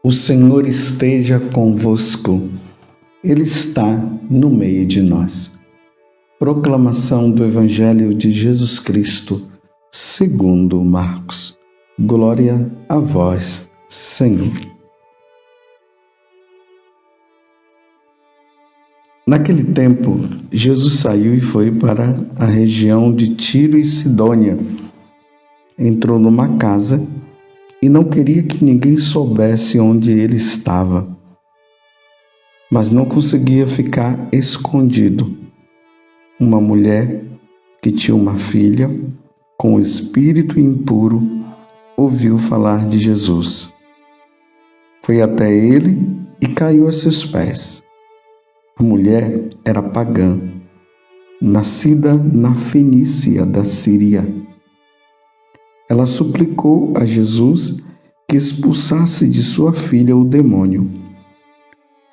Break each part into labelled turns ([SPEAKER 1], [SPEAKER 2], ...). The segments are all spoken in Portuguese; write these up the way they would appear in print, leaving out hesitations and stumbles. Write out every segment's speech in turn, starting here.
[SPEAKER 1] O Senhor esteja convosco, Ele está no meio de nós. Proclamação do Evangelho de Jesus Cristo, segundo Marcos. Glória a vós, Senhor. Naquele tempo, Jesus saiu e foi para a região de Tiro e Sidônia. Entrou numa casa e não queria que ninguém soubesse onde ele estava, mas não conseguia ficar escondido. Uma mulher que tinha uma filha com espírito impuro ouviu falar de Jesus. Foi até ele e caiu a seus pés. A mulher era pagã, nascida na Fenícia da Síria. Ela suplicou a Jesus que expulsasse de sua filha o demônio.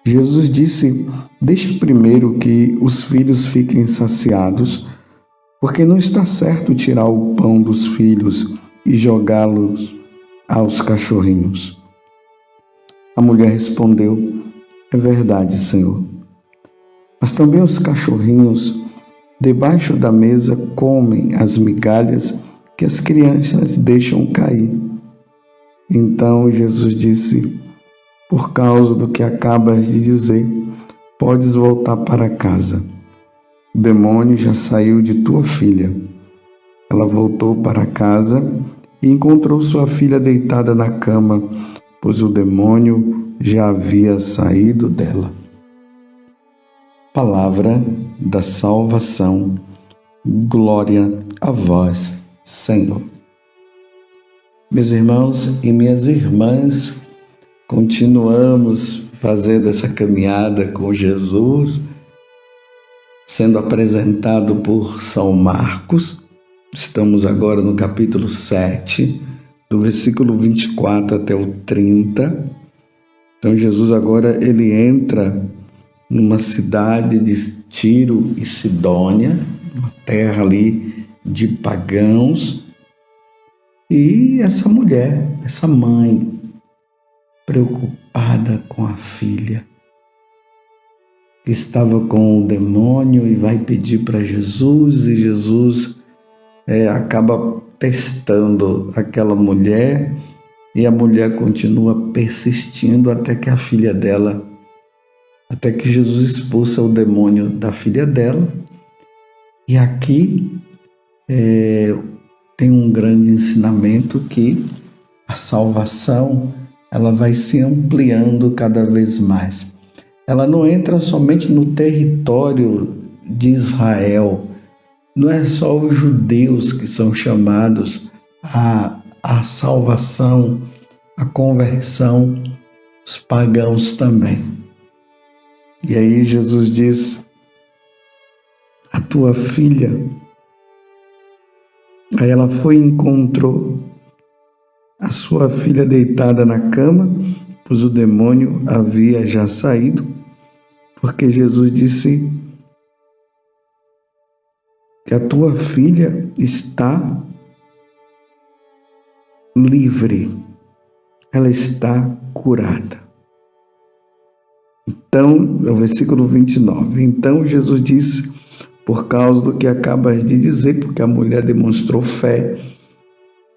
[SPEAKER 1] Jesus disse: deixe primeiro que os filhos fiquem saciados, porque não está certo tirar o pão dos filhos e jogá-los aos cachorrinhos. A mulher respondeu: é verdade, Senhor. Mas também os cachorrinhos debaixo da mesa comem as migalhas que as crianças deixam cair. Então Jesus disse: por causa do que acabas de dizer, podes voltar para casa. O demônio já saiu de tua filha. Ela voltou para casa e encontrou sua filha deitada na cama, pois o demônio já havia saído dela. Palavra da salvação. Glória a vós, Senhor. Meus irmãos e minhas irmãs, continuamos fazendo essa caminhada com Jesus, sendo apresentado por São Marcos. Estamos agora no capítulo 7, do versículo 24 até o 30. Então Jesus agora ele entra numa cidade de Tiro e Sidônia, uma terra ali de pagãos, e essa mulher, essa mãe, preocupada com a filha, que estava com o demônio e vai pedir para Jesus, e Jesus acaba testando aquela mulher, e a mulher continua persistindo até que Jesus expulsa o demônio da filha dela. E aqui tem um grande ensinamento que a salvação ela vai se ampliando cada vez mais. Ela não entra somente no território de Israel. Não é só os judeus que são chamados à salvação, à conversão, os pagãos também. E aí Jesus diz: a tua filha. Aí ela foi e encontrou a sua filha deitada na cama, pois o demônio havia já saído, porque Jesus disse que a tua filha está livre, ela está curada. Então, é o versículo 29. Então Jesus disse: por causa do que acabas de dizer, porque a mulher demonstrou fé,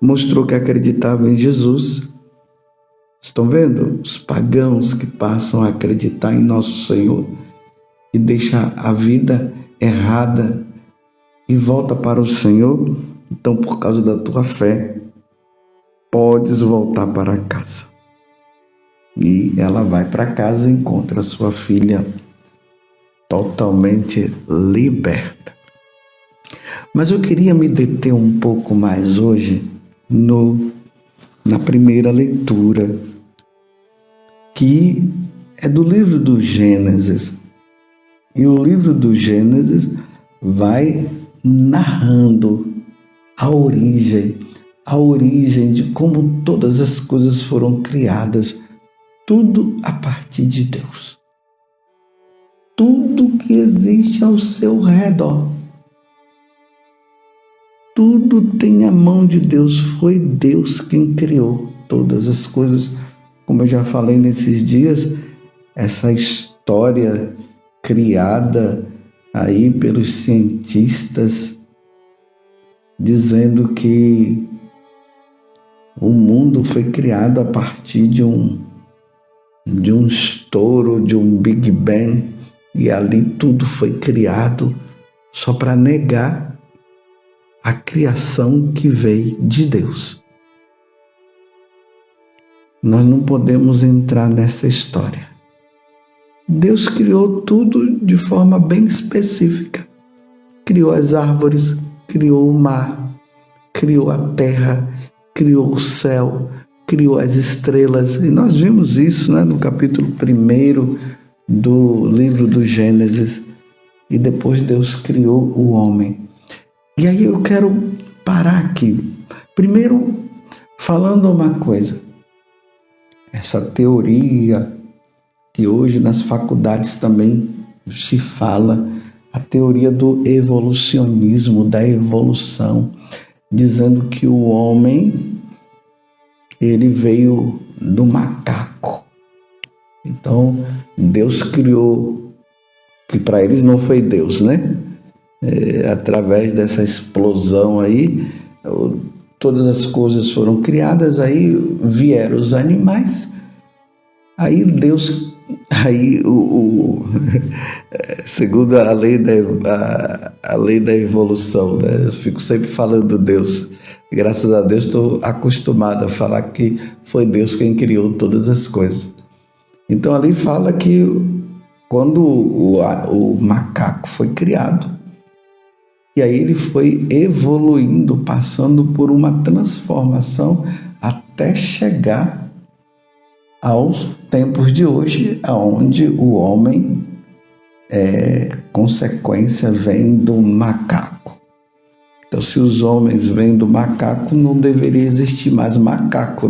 [SPEAKER 1] mostrou que acreditava em Jesus. Estão vendo? Os pagãos que passam a acreditar em nosso Senhor e deixam a vida errada e volta para o Senhor. Então, por causa da tua fé, podes voltar para casa. E ela vai para casa e encontra sua filha totalmente liberta. Mas eu queria me deter um pouco mais hoje na primeira leitura, que é do livro do Gênesis. E o livro do Gênesis vai narrando a origem de como todas as coisas foram criadas, tudo a partir de Deus. Tudo que existe ao seu redor, tudo tem a mão de Deus. Foi Deus quem criou todas as coisas como eu já falei nesses dias, essa história criada aí pelos cientistas, dizendo que o mundo foi criado a partir de um estouro, de um Big Bang, e ali tudo foi criado, só para negar a criação que veio de Deus. Nós não podemos entrar nessa história. Deus criou tudo de forma bem específica. Criou as árvores, criou o mar, criou a terra, criou o céu, criou as estrelas. E nós vimos isso, no capítulo 1 do livro do Gênesis. E depois Deus criou o homem. E aí eu quero parar aqui. Primeiro, falando uma coisa. Essa teoria que hoje nas faculdades também se fala, a teoria do evolucionismo, da evolução, dizendo que o homem, ele veio do macaco. Então, Deus criou, que para eles não foi Deus, através dessa explosão aí, todas as coisas foram criadas, aí vieram os animais, aí Deus, segundo a lei da evolução, eu fico sempre falando Deus, graças a Deus estou acostumado a falar que foi Deus quem criou todas as coisas. Então ali fala que quando o macaco foi criado, e aí ele foi evoluindo, passando por uma transformação até chegar aos tempos de hoje, onde o homem consequência vem do macaco. Então, se os homens vêm do macaco, não deveria existir mais macaco,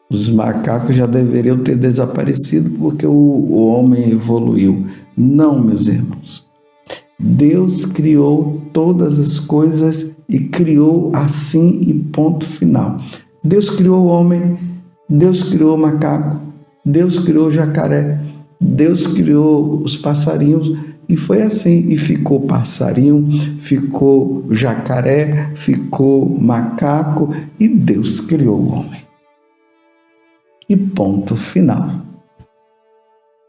[SPEAKER 1] Os macacos já deveriam ter desaparecido porque o homem evoluiu. Não, meus irmãos. Deus criou todas as coisas e criou assim e ponto final. Deus criou o homem, Deus criou o macaco, Deus criou o jacaré, Deus criou os passarinhos e foi assim. E ficou passarinho, ficou jacaré, ficou macaco e Deus criou o homem. E ponto final.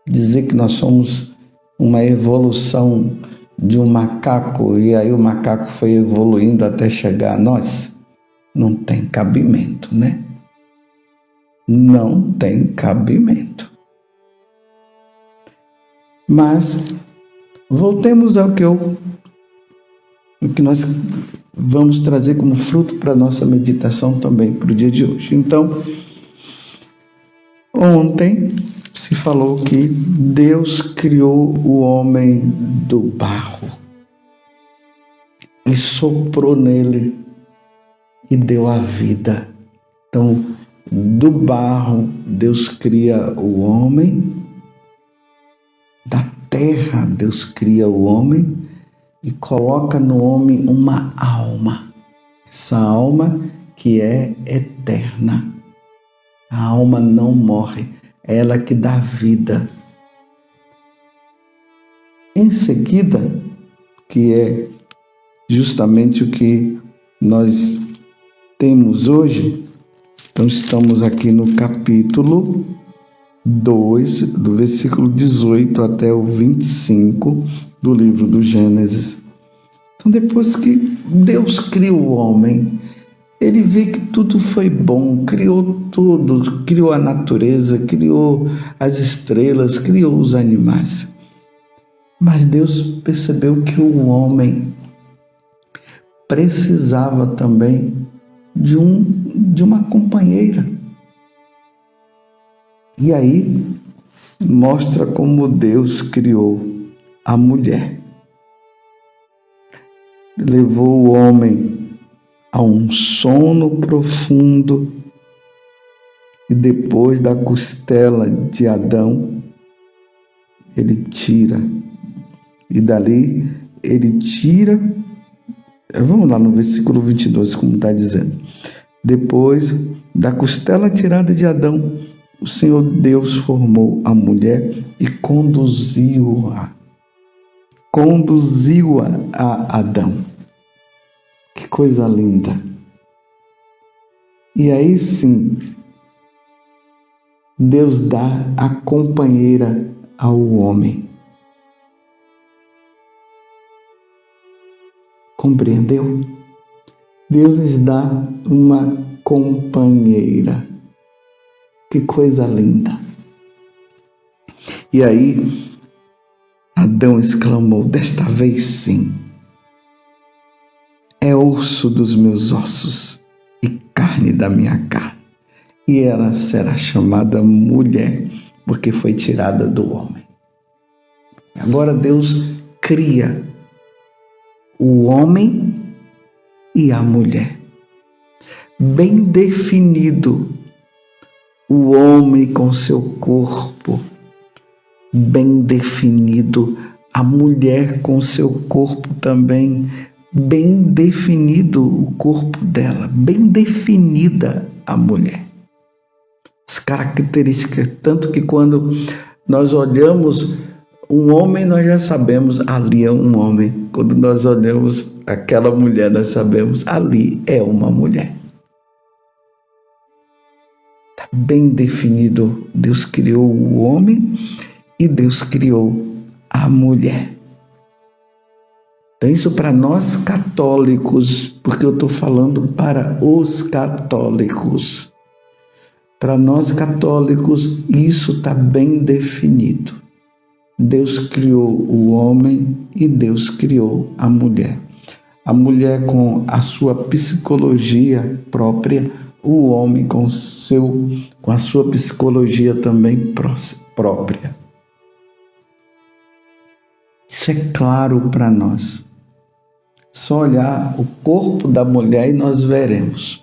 [SPEAKER 1] Dizer que nós somos uma evolução de um macaco e aí o macaco foi evoluindo até chegar a nós, não tem cabimento, Não tem cabimento. Mas voltemos ao que nós vamos trazer como fruto para a nossa meditação também para o dia de hoje. Então, ontem se falou que Deus criou o homem do barro e soprou nele e deu a vida. Então, do barro, Deus cria o homem, da terra, Deus cria o homem e coloca no homem uma alma. Essa alma que é eterna. A alma não morre, é ela que dá vida. Em seguida, que é justamente o que nós temos hoje, então estamos aqui no capítulo 2, do versículo 18 até o 25 do livro do Gênesis. Então, depois que Deus criou o homem, ele vê que tudo foi bom, criou tudo, criou a natureza, criou as estrelas, criou os animais. Mas Deus percebeu que o homem precisava também de uma companheira. E aí mostra como Deus criou a mulher. Levou o homem a um sono profundo e depois da costela de Adão, ele tira. E dali ele tira, vamos lá no versículo 22, como está dizendo. Depois da costela tirada de Adão, o Senhor Deus formou a mulher e conduziu-a a Adão. Que coisa linda! E aí sim, Deus dá a companheira ao homem. Compreendeu? Deus lhes dá uma companheira. Que coisa linda! E aí, Adão exclamou: desta vez sim, é osso dos meus ossos e carne da minha carne. E ela será chamada mulher, porque foi tirada do homem. Agora Deus cria o homem e a mulher. Bem definido, o homem com seu corpo, bem definido, a mulher com seu corpo também, bem definido o corpo dela, bem definida a mulher. As características, tanto que quando nós olhamos um homem, nós já sabemos, ali é um homem. Quando nós olhamos aquela mulher, nós sabemos, ali é uma mulher. Está bem definido. Deus criou o homem e Deus criou a mulher. Então isso para nós católicos, porque eu estou falando para os católicos. Para nós católicos, isso está bem definido. Deus criou o homem e Deus criou a mulher. A mulher com a sua psicologia própria, o homem com a sua psicologia também própria. Isso é claro para nós. Só olhar o corpo da mulher e nós veremos.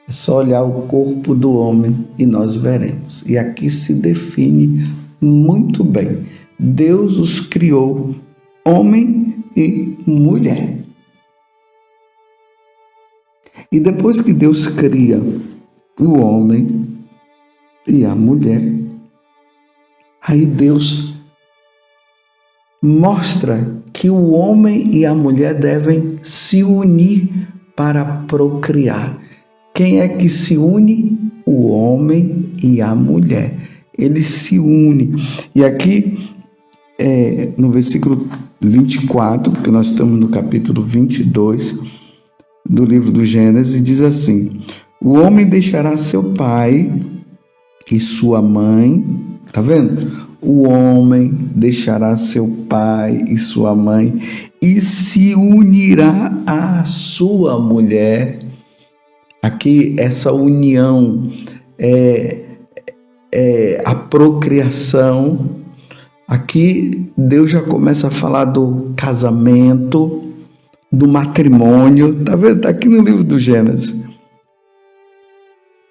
[SPEAKER 1] É só olhar o corpo do homem e nós veremos. E aqui se define muito bem. Deus os criou homem e mulher. E depois que Deus cria o homem e a mulher, aí Deus mostra que o homem e a mulher devem se unir para procriar. Quem é que se une? O homem e a mulher. Eles se unem. E aqui, no versículo 24, porque nós estamos no capítulo 22 do livro do Gênesis, diz assim: o homem deixará seu pai e sua mãe. Tá vendo? O homem deixará seu pai e sua mãe e se unirá à sua mulher. Aqui, essa união é a procriação. Aqui, Deus já começa a falar do casamento, do matrimônio. Tá vendo? Está aqui no livro do Gênesis.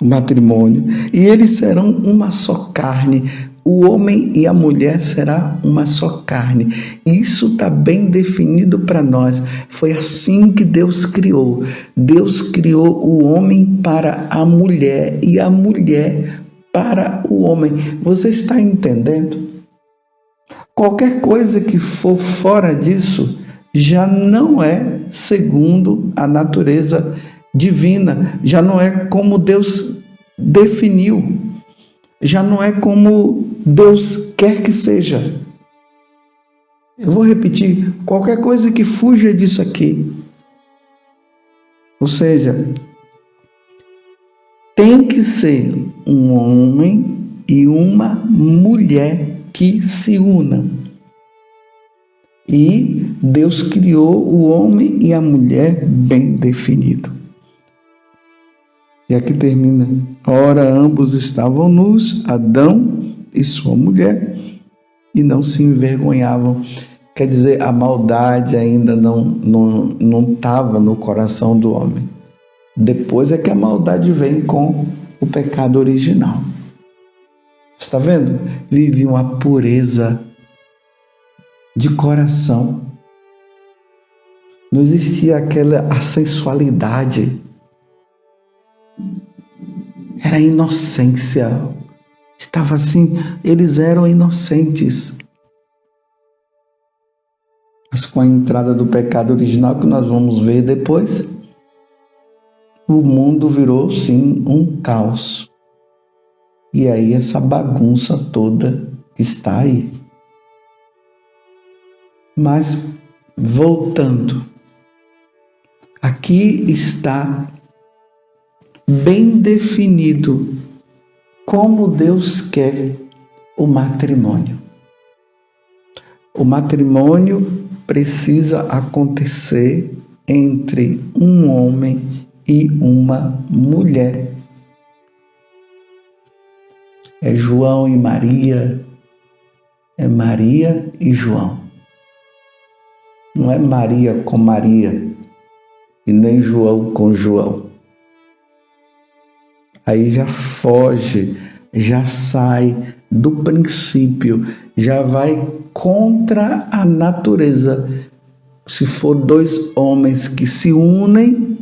[SPEAKER 1] O matrimônio. E eles serão uma só carne. O homem e a mulher será uma só carne. Isso está bem definido para nós. Foi assim que Deus criou. Deus criou o homem para a mulher e a mulher para o homem. Você está entendendo? Qualquer coisa que for fora disso já não é segundo a natureza divina. Já não é como Deus definiu. Já não é como Deus quer que seja. Eu vou repetir, qualquer coisa que fuja disso aqui, ou seja, tem que ser um homem e uma mulher que se unam. E Deus criou o homem e a mulher bem definido. E aqui termina. Ora, ambos estavam nus, Adão e sua mulher, e não se envergonhavam. Quer dizer, a maldade ainda não estava no coração do homem. Depois é que a maldade vem com o pecado original. Está vendo? Vive uma pureza de coração. Não existia a sensualidade. Era a inocência Estava assim, eles eram inocentes. Mas com a entrada do pecado original, que nós vamos ver depois, o mundo virou, sim, um caos. E aí essa bagunça toda está aí. Mas, voltando, aqui está bem definido como Deus quer o matrimônio. O matrimônio precisa acontecer entre um homem e uma mulher. É João e Maria, é Maria e João. Não é Maria com Maria e nem João com João. Aí já foge, já sai do princípio, já vai contra a natureza. Se for dois homens que se unem,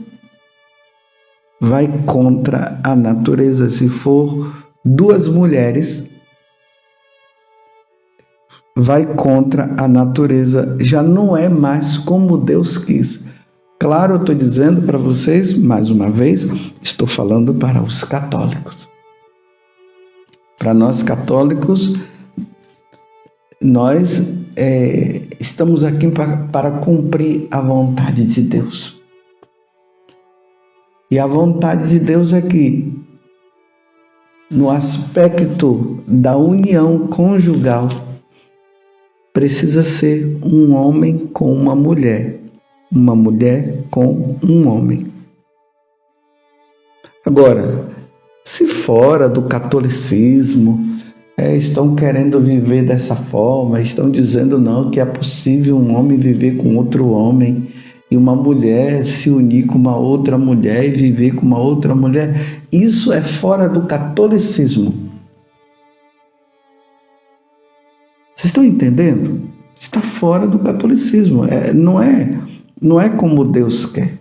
[SPEAKER 1] vai contra a natureza. Se for duas mulheres, vai contra a natureza. Já não é mais como Deus quis. Claro, eu estou dizendo para vocês, mais uma vez, estou falando para os católicos. Para nós católicos, nós estamos aqui para cumprir a vontade de Deus. E a vontade de Deus é que, no aspecto da união conjugal, precisa ser um homem com uma mulher com um homem. Agora, se fora do catolicismo, estão querendo viver dessa forma, estão dizendo não, que é possível um homem viver com outro homem e uma mulher se unir com uma outra mulher e viver com uma outra mulher, isso é fora do catolicismo. Vocês estão entendendo? Está fora do catolicismo, não é como Deus quer.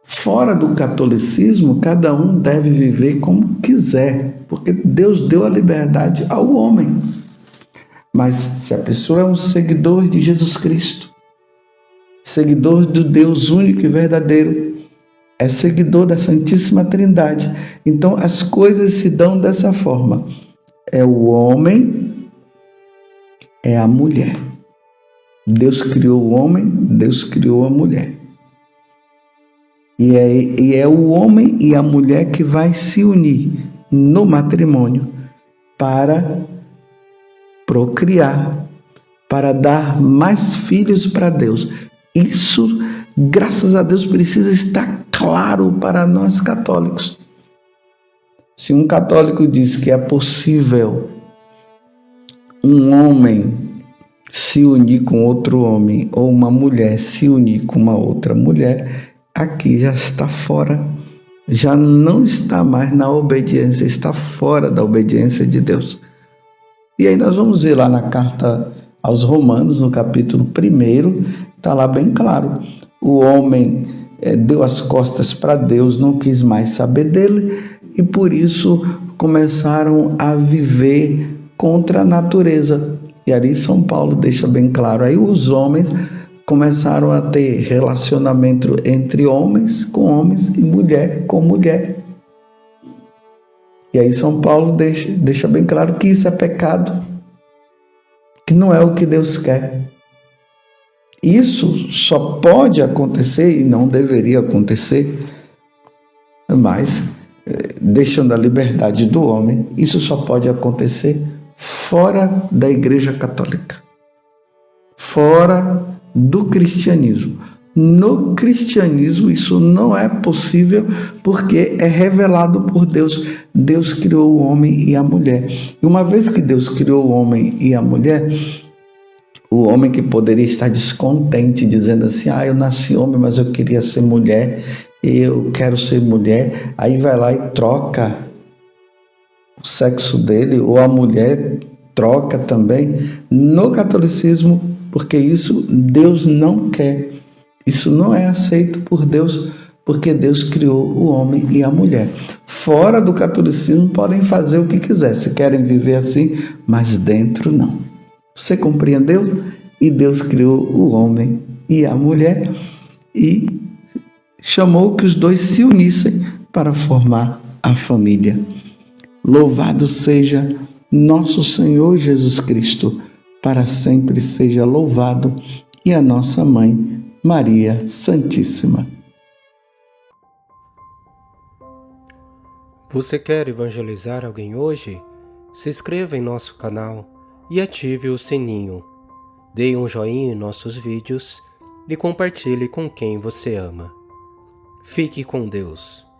[SPEAKER 1] Fora do catolicismo, cada um deve viver como quiser, porque Deus deu a liberdade ao homem. Mas se a pessoa é um seguidor de Jesus Cristo, seguidor do Deus único e verdadeiro, é seguidor da Santíssima Trindade, então as coisas se dão dessa forma. É o homem, é a mulher. Deus criou o homem, Deus criou a mulher. E é o homem e a mulher que vai se unir no matrimônio para procriar, para dar mais filhos para Deus. Isso, graças a Deus, precisa estar claro para nós católicos. Se um católico diz que é possível um homem se unir com outro homem ou uma mulher se unir com uma outra mulher, aqui já está fora, já não está mais na obediência, está fora da obediência de Deus. E aí nós vamos ver lá na carta aos Romanos, no capítulo 1, está lá bem claro. O homem deu as costas para Deus, não quis mais saber dele e por isso começaram a viver contra a natureza. E ali São Paulo deixa bem claro. Aí os homens começaram a ter relacionamento entre homens com homens e mulher com mulher. E aí São Paulo deixa bem claro que isso é pecado, que não é o que Deus quer. Isso só pode acontecer, e não deveria acontecer, mas deixando a liberdade do homem, isso só pode acontecer fora da Igreja Católica, fora do cristianismo. No cristianismo isso não é possível porque é revelado por Deus. Deus criou o homem e a mulher. E uma vez que Deus criou o homem e a mulher, o homem que poderia estar descontente, dizendo assim, eu nasci homem, mas eu queria ser mulher, eu quero ser mulher, aí vai lá e troca o sexo dele, ou a mulher troca também. No catolicismo, porque isso Deus não quer, isso não é aceito por Deus, porque Deus criou o homem e a mulher. Fora do catolicismo podem fazer o que quiser, se querem viver assim, mas dentro não. Você compreendeu? E Deus criou o homem e a mulher e chamou que os dois se unissem para formar a família. Louvado seja nosso Senhor Jesus Cristo, para sempre seja louvado, e a nossa mãe, Maria Santíssima.
[SPEAKER 2] Você quer evangelizar alguém hoje? Se inscreva em nosso canal e ative o sininho. Dê um joinha em nossos vídeos e compartilhe com quem você ama. Fique com Deus.